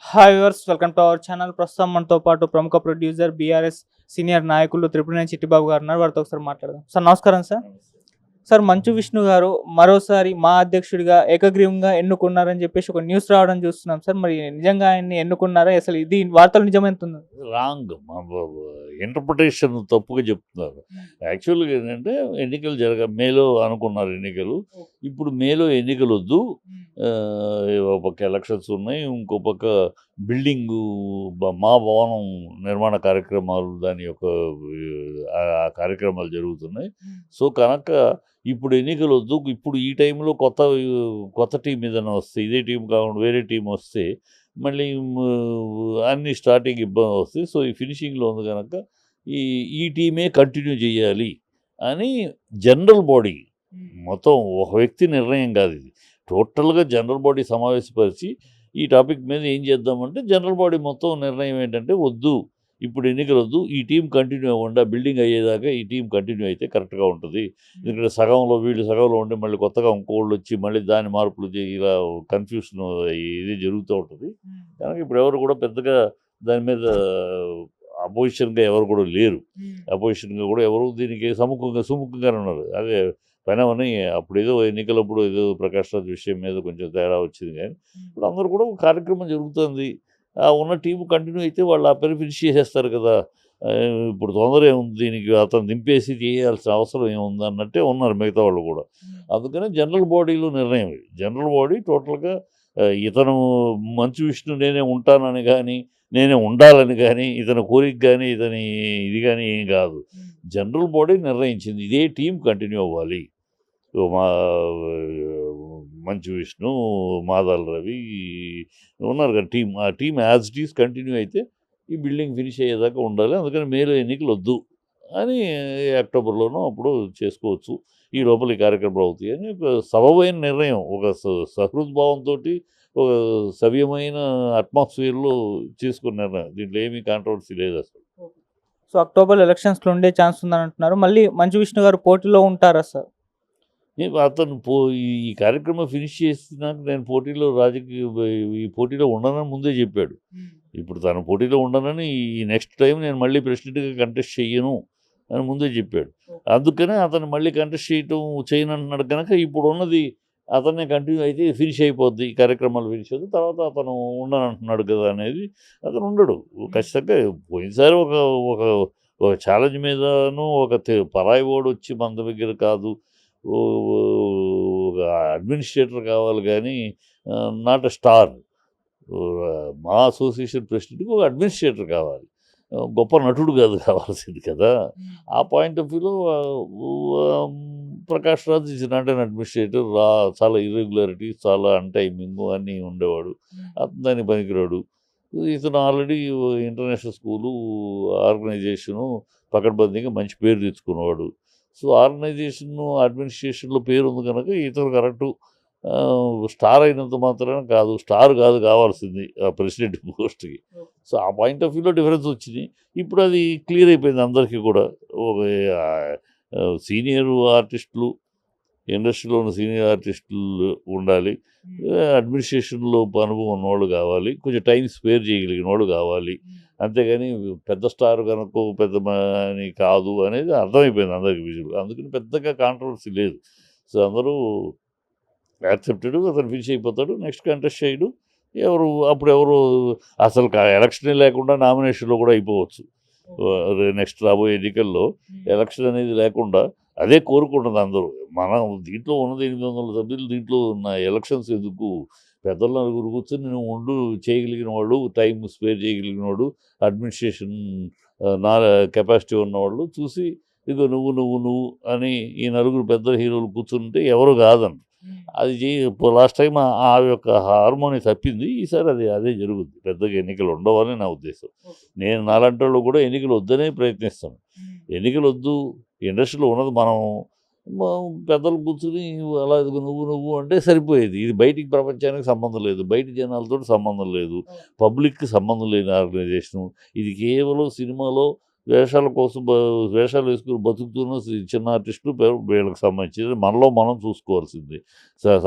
Hi viewers, welcome to our channel. ప్రస్తుతం మనతో పాటు ప్రముఖ ప్రొడ్యూసర్ బీఆర్ఎస్ సీనియర్ నాయకులు త్రిపురనేని చిట్టిబాబు గారు ఉన్నారు. వారితో ఒకసారి మాట్లాడదాం. సార్ నమస్కారం సార్. సార్, మంచు విష్ణు గారు మరోసారి మా అధ్యక్షుడిగా ఏకగ్రీవంగా ఎన్నుకున్నారని చెప్పేసి ఒక న్యూస్ రావడం చూస్తున్నాం సార్. మరి నిజంగా ఆయన్ని ఎన్నుకున్నారా? అసలు ఇది వార్తలు నిజమెంతుంది? రాంగ్ ఇంటర్ప్రిటేషన్ తప్పుగా చెప్తున్నారు. యాక్చువల్గా ఏంటంటే ఎన్నికలు మేలో అనుకున్నారు ఎన్నికలు. ఇప్పుడు మేలో ఎన్నికలు వద్దు, ఒక పక్క ఎలక్షన్స్ ఉన్నాయి, ఇంకో పక్క బిల్డింగు మా భవనం నిర్మాణ కార్యక్రమాలు దాని యొక్క ఆ కార్యక్రమాలు జరుగుతున్నాయి. సో కనుక ఇప్పుడు ఎన్నికలు వద్దు, ఇప్పుడు ఈ టైంలో కొత్త టీం ఏదైనా వస్తే, ఇదే టీం కాకుండా వేరే టీం వస్తే మళ్ళీ అన్ని స్టార్టింగ్ ఇబ్బంది వస్తాయి. సో ఈ ఫినిషింగ్లో ఉంది కనుక ఈ టీమే కంటిన్యూ చేయాలి అని జనరల్ బాడీ, మొత్తం ఒక వ్యక్తి నిర్ణయం కాదు ఇది, టోటల్గా జనరల్ బాడీ సమావేశపరిచి ఈ టాపిక్ మీద ఏం చేద్దామంటే జనరల్ బాడీ మొత్తం నిర్ణయం ఏంటంటే వద్దు, ఇప్పుడు ఎన్నికలు వద్దు, ఈ టీం కంటిన్యూ అవ్వండి, ఆ బిల్డింగ్ అయ్యేదాకా ఈ టీం కంటిన్యూ అయితే కరెక్ట్గా ఉంటుంది. ఎందుకంటే వీళ్ళు సగంలో ఉండి మళ్ళీ కొత్తగా ఇంకోళ్ళు వచ్చి మళ్ళీ దాని మార్పులు ఇలా కన్ఫ్యూషన్ ఇది జరుగుతూ ఉంటుంది. కనుక ఇప్పుడు ఎవరు కూడా పెద్దగా దాని మీద అపోజిషన్గా ఎవరు కూడా లేరు. అపోజిషన్గా కూడా ఎవరు దీనికి సుముఖంగానే ఉన్నారు. అదే పైనవని అప్పుడు ఏదో ఎన్నికలప్పుడు ఏదో ప్రకాష్ రాజ్ విషయం మీద కొంచెం తేడా వచ్చింది, కానీ ఇప్పుడు అందరూ కూడా ఒక కార్యక్రమం జరుగుతుంది. ఆ ఉన్న టీము కంటిన్యూ అయితే వాళ్ళు ఆ పని ఫినిష్ చేసేస్తారు కదా. ఇప్పుడు తొందర ఏముంది దీనికి, అతను దింపేసి చేయాల్సిన అవసరం ఏముంది అన్నట్టే ఉన్నారు మిగతా వాళ్ళు కూడా. అందుకనే జనరల్ బాడీలో నిర్ణయం ఇది. జనరల్ బాడీ టోటల్గా ఇతను మంచు విష్ణు నేనే ఉంటానని కానీ, నేనే ఉండాలని కానీ, ఇతని కోరిక కానీ, ఇతని ఇది కానీ ఏం కాదు. జనరల్ బాడీ నిర్ణయించింది ఇదే టీం కంటిన్యూ అవ్వాలి. మా మంచు విష్ణు, మాదాల రవి ఉన్నారు కదా టీం, ఆ team as it is continue అయితే ఈ బిల్డింగ్ ఫినిష్ అయ్యేదాకా ఉండాలి. అందుకని మేలో ఎన్నికలు వద్దు అని అక్టోబర్లోనూ అప్పుడు చేసుకోవచ్చు, ఈ లోపల ఈ కార్యక్రమాలు అవుతాయి అని ఒక సబబైన నిర్ణయం, ఒక సహృద్భావంతో ఒక సవ్యమైన అట్మాస్ఫియర్లో చేసుకున్న నిర్ణయం. దీంట్లో ఏమీ కాంట్రవర్సీ లేదు అసలు. సో అక్టోబర్ ఎలక్షన్స్లో ఉండే ఛాన్స్ ఉందని అంటున్నారు. మళ్ళీ మంచు విష్ణు గారు పోటీలో ఉంటారా సార్? అతను ఈ కార్యక్రమం ఫినిష్ చేసినాక నేను ఈ పోటీలో ఉండనని ముందే చెప్పాడు. ఇప్పుడు తను పోటీలో ఉండనని, ఈ నెక్స్ట్ టైం నేను మళ్ళీ ప్రెసిడెంట్గా కంటెస్ట్ చెయ్యను అని ముందే చెప్పాడు. అందుకనే అతను మళ్ళీ కంటెస్ట్ చేయను అంటున్నాడు కనుక ఇప్పుడు ఉన్నది అతనే కంటిన్యూ అయితే ఫినిష్ అయిపోద్ది, ఈ కార్యక్రమాలు ఫినిష్ అవుతుంది, తర్వాత అతను ఉండనంటున్నాడు కదా అనేది. అతను ఉండడు ఖచ్చితంగా. పోయినసారి ఒక ఒక ఒక ఛాలెంజ్ మీదను ఒక పరాయి ఓడు వచ్చి మన దగ్గర కాదు, ఒక అడ్మినిస్ట్రేటర్ కావాలి కానీ నాట్ ఎ స్టార్. మా అసోసియేషన్ ప్రెసిడెంట్కి ఒక అడ్మినిస్ట్రేటర్ కావాలి, గొప్ప నటుడు కాదు కావాల్సింది కదా. ఆ పాయింట్ ఆఫ్ వ్యూలో Prakash Raj is not an administrator. చాలా ఇర్రెగ్యులారిటీ, చాలా అన్టైమింగ్ అన్నీ ఉండేవాడు, అతను దానికి పనికిరాడు. ఇతను ఆల్రెడీ ఇంటర్నేషనల్ స్కూలు ఆర్గనైజేషను పకడ్బందీగా మంచి పేరు తెచ్చుకున్నవాడు. సో ఆర్గనైజేషన్ అడ్మినిస్ట్రేషన్లో పేరు ఉంది కనుక ఇతను కరెక్టు. స్టార్ అయినంత మాత్రాన కాదు, స్టార్ కాదు కావాల్సింది ఆ ప్రెసిడెంట్ పోస్ట్కి. సో ఆ పాయింట్ ఆఫ్ వ్యూలో డిఫరెన్స్ వచ్చింది. ఇప్పుడు అది క్లియర్ అయిపోయింది అందరికీ కూడా. ఒక సీనియర్ ఆర్టిస్టులు, ఇండస్ట్రీలో ఉన్న సీనియర్ ఆర్టిస్టులు ఉండాలి, అడ్మినిస్ట్రేషన్లో అనుభవం ఉన్నవాళ్ళు కావాలి, కొంచెం టైం స్పేర్ చేయగలిగిన వాళ్ళు కావాలి. అంతేగాని పెద్ద స్టార్ కనుక పెద్ద అని కాదు అనేది అర్థమైపోయింది అందరికీ విజువల్. అందుకని పెద్దగా కాంట్రవర్సీ లేదు. సో అందరూ యాక్సెప్టెడ్, అతను ఫినిష్ అయిపోతాడు, నెక్స్ట్ కంటెస్ట్ చేయడు. ఎవరు అసలు ఎలక్షనే లేకుండా నామినేషన్లో కూడా అయిపోవచ్చు. నెక్స్ట్ రాబోయే ఎన్నికల్లో ఎలక్షన్ అనేది లేకుండా అదే కోరుకుంటుంది అందరూ. మనం దీంట్లో ఉన్నది 800 సభ్యులు, దీంట్లో ఉన్న ఎలక్షన్స్ ఎందుకు, పెద్దలు నలుగురు కూర్చొని నేను చేయగలిగిన వాళ్ళు, టైం స్పేర్ చేయగలిగిన వాడు, అడ్మినిస్ట్రేషన్ నా కెపాసిటీ ఉన్నవాళ్ళు చూసి ఇదిగో నువ్వు అని ఈ నలుగురు పెద్ద హీరోలు కూర్చుంటే ఎవరు కాదని అది లాస్ట్ టైం ఆ యొక్క హార్మోని తప్పింది. ఈసారి అదే జరుగుద్ది. పెద్దగా ఎన్నికలు ఉండవని నా ఉద్దేశం. నేను నాలాంటి వాళ్ళు కూడా ఎన్నికలు వద్దనే ప్రయత్నిస్తాను. ఎన్నికలు వద్దు, ఇండస్ట్రీలో ఉన్నది మనం పెద్దలు కూర్చుని అలా నువ్వు అంటే సరిపోయేది. ఇది బయటికి ప్రపంచానికి సంబంధం లేదు, బయట జనాలతో సంబంధం లేదు, పబ్లిక్కి సంబంధం లేని ఆర్గనైజేషను. ఇది కేవలం సినిమాలో వేషాల కోసం వేషాలు వేసుకుని బతుకుతున్న చిన్న ఆర్టిస్టులు వీళ్ళకి సంబంధించింది. మనలో మనం చూసుకోవాల్సింది.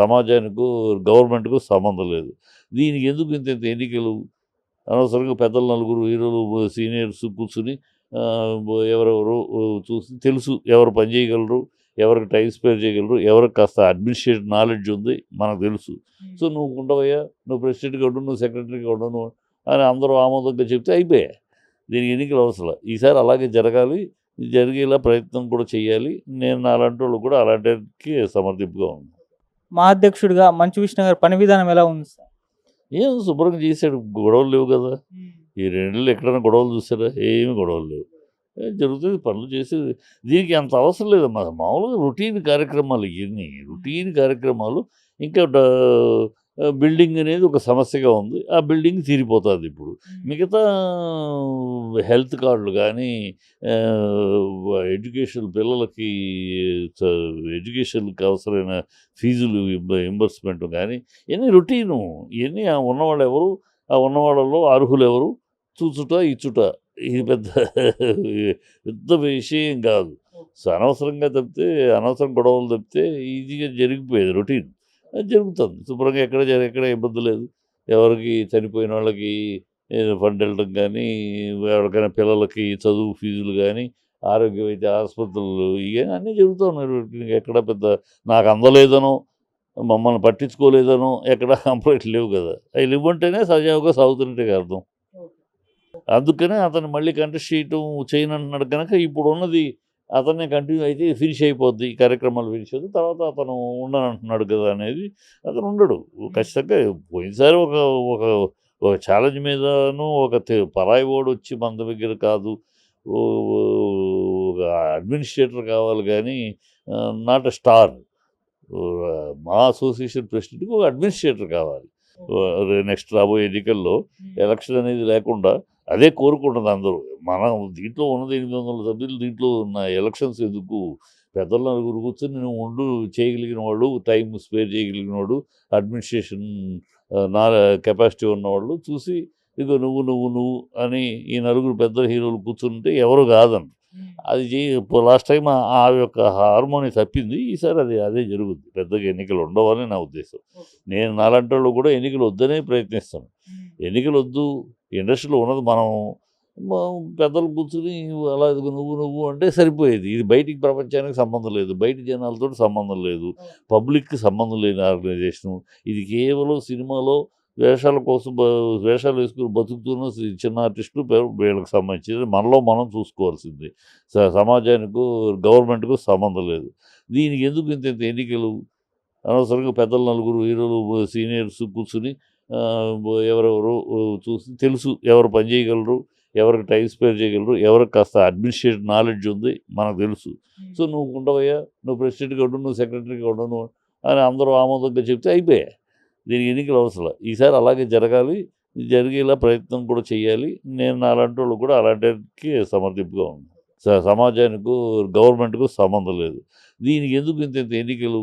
సమాజానికి, గవర్నమెంట్కు సంబంధం లేదు. దీనికి ఎందుకు ఇంత ఎన్నికలు? అనవసరంగా పెద్దలు నలుగురు హీరోలు సీనియర్స్ కూర్చుని ఎవరెవరు చూసి తెలుసు ఎవరు పని చేయగలరు, ఎవరికి టైం స్పేర్ చేయగలరు, ఎవరికి కాస్త అడ్మినిస్ట్రేటివ్ నాలెడ్జ్ ఉంది మనకు తెలుసు. సో నువ్వు ఉండవయ్యా, నువ్వు ప్రెసిడెంట్గా ఉండు, నువ్వు సెక్రటరీగా ఉండు నువ్వు అని అందరూ ఆమోదంగా చెప్తే అయిపోయా. దీనికి ఎన్నికలు అవసరం. ఈసారి అలాగే జరగాలి, జరిగేలా ప్రయత్నం కూడా చేయాలి. నేను అలాంటి వాళ్ళు కూడా అలాంటికి సమర్థింపుగా ఉన్నాను. మా అధ్యక్షుడిగా మంచు విష్ణు గారి పని విధానం ఎలా ఉంది సార్? ఏం శుభ్రంగా చేశాడు, గొడవలు లేవు కదా. ఈ 2 నెలలు ఎక్కడైనా గొడవలు చూసారా? ఏమి గొడవలు లేవు. జరుగుతుంది పనులు చేసేది. దీనికి అంత అవసరం లేదు. మామూలుగా రొటీన్ కార్యక్రమాలు ఇవన్నీ రొటీన్ కార్యక్రమాలు. ఇంకా బిల్డింగ్ అనేది ఒక సమస్యగా ఉంది. ఆ బిల్డింగ్ తీరిపోతుంది ఇప్పుడు. మిగతా హెల్త్ కార్డులు కానీ, ఎడ్యుకేషన్ పిల్లలకి ఎడ్యుకేషన్కి అవసరమైన ఫీజులు రింబర్స్మెంట్ కానీ ఇవన్నీ రొటీను. ఇవన్నీ ఆ ఉన్నవాళ్ళు ఎవరు, ఆ ఉన్నవాళ్ళలో అర్హులు ఎవరు చూచుట ఇచ్చుట, ఇది పెద్ద పెద్ద విషయం కాదు. సో అనవసరంగా తప్పితే, అనవసరం గొడవలు తప్పితే ఈజీగా జరిగిపోయేది రొటీన్. అది జరుగుతుంది శుభ్రంగా. ఎక్కడ ఇబ్బంది లేదు. ఎవరికి చనిపోయిన వాళ్ళకి ఫండ్ వెళ్ళడం కానీ, ఎవరికైనా పిల్లలకి చదువు ఫీజులు కానీ, ఆరోగ్యం అయితే ఆసుపత్రులు ఇవన్నీ అన్నీ జరుగుతూ ఉన్నాయి రొటీన్గా. ఎక్కడ పెద్ద నాకు అందలేదనో, మమ్మల్ని పట్టించుకోలేదనో ఎక్కడ కంప్లైంట్ లేవు కదా. అవి ఇవ్వంటేనే సజావుగా సాగుతున్నట్టే అర్థం. అందుకనే అతను మళ్ళీ కంటెస్ట్ చేయటం చేయనంటున్నాడు కనుక ఇప్పుడు ఉన్నది అతన్నే కంటిన్యూ అయితే ఫినిష్ అయిపోద్ది, ఈ కార్యక్రమాలు ఫినిష్ అవుతుంది. తర్వాత అతను ఉండనంటున్నాడు కదా అనేది అతను ఉండడు ఖచ్చితంగా. పోయినసారి ఒక ఒక ఒక ఛాలెంజ్ మీదను ఒక పరాయి ఓడు వచ్చి మన దగ్గర కాదు, ఒక అడ్మినిస్ట్రేటర్ కావాలి కానీ నాట్ ఎ స్టార్. మా అసోసియేషన్ ప్రెసిడెంట్కి ఒక అడ్మినిస్ట్రేటర్ కావాలి. నెక్స్ట్ రాబోయే ఎన్నికల్లో ఎలక్షన్ అనేది లేకుండా అదే కోరుకుంటుంది అందరూ. మనం దీంట్లో ఉన్నది 800 సభ్యులు, దీంట్లో ఉన్న ఎలక్షన్స్ ఎందుకు? పెద్దల నలుగురు కూర్చొని నువ్వు ఉండు చేయగలిగిన వాడు, టైం స్పేర్ చేయగలిగిన వాడు, అడ్మినిస్ట్రేషన్ నా కెపాసిటీ ఉన్నవాళ్ళు చూసి ఇదిగో నువ్వు నువ్వు నువ్వు అని ఈ నలుగురు పెద్ద హీరోలు కూర్చుంటే ఎవరు కాదని అది లాస్ట్ టైం ఆ యొక్క హార్మోని తప్పింది. ఈసారి అదే జరుగుద్ది. పెద్దగా ఎన్నికలు ఉండవని నా ఉద్దేశం. నేను నాలాంటి వాళ్ళు కూడా ఎన్నికలు వద్దనే ప్రయత్నిస్తాను. ఎన్నికలు వద్దు, ఇండస్ట్రీలో ఉన్నది మనం పెద్దలు కూర్చుని అలా నువ్వు అంటే సరిపోయేది. ఇది బయటికి ప్రపంచానికి సంబంధం లేదు, బయట జనాలతో సంబంధం లేదు, పబ్లిక్కి సంబంధం లేని ఆర్గనైజేషను. ఇది కేవలం సినిమాలో వేషాల కోసం వేషాలు వేసుకుని బతుకుతున్న చిన్న ఆర్టిస్టులు వీళ్ళకి సంబంధించింది. మనలో మనం చూసుకోవాల్సింది. సమాజానికి గవర్నమెంట్కు సంబంధం లేదు. దీనికి ఎందుకు ఇంత ఎన్నికలు? అనవసరంగా పెద్దలు నలుగురు హీరోలు సీనియర్స్ కూర్చుని ఎవరెవరు చూసి తెలుసు ఎవరు పని చేయగలరు, ఎవరికి టైం స్పేర్ చేయగలరు, ఎవరికి కాస్త అడ్మినిస్ట్రేటివ్ నాలెడ్జ్ ఉంది మనకు తెలుసు. సో నువ్వు ఉండవయ్యా, నువ్వు ప్రెసిడెంట్గా ఉండు, నువ్వు సెక్రటరీగా ఉండు నువ్వు అని అందరూ ఆమోదంగా చెప్తే అయిపోయా. దీనికి ఎన్నికలు అవసరం. ఈసారి అలాగే జరగాలి, జరిగేలా ప్రయత్నం కూడా చేయాలి. నేను అలాంటి వాళ్ళు కూడా అలాంటికి సమర్థింపుగా ఉన్నాను. సమాజానికి గవర్నమెంట్కు సంబంధం లేదు. దీనికి ఎందుకు ఇంత ఎన్నికలు?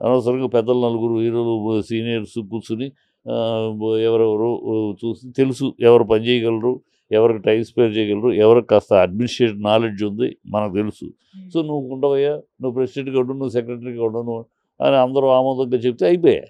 అనవసరంగా పెద్దలు నలుగురు హీరోలు సీనియర్స్ కూర్చుని ఎవరెవరు చూసి తెలుసు ఎవరు పని చేయగలరు, ఎవరికి టైం స్పేర్ చేయగలరు, ఎవరికి కాస్త అడ్మినిస్ట్రేటివ్ నాలెడ్జ్ ఉంది మనకు తెలుసు. సో నువ్వు ఉండవయ్యా, నువ్వు ప్రెసిడెంట్గా ఉండు, నువ్వు సెక్రటరీగా ఉండు నువ్వు అని అందరూ ఆమోదంగా చెప్తే అయిపోయా.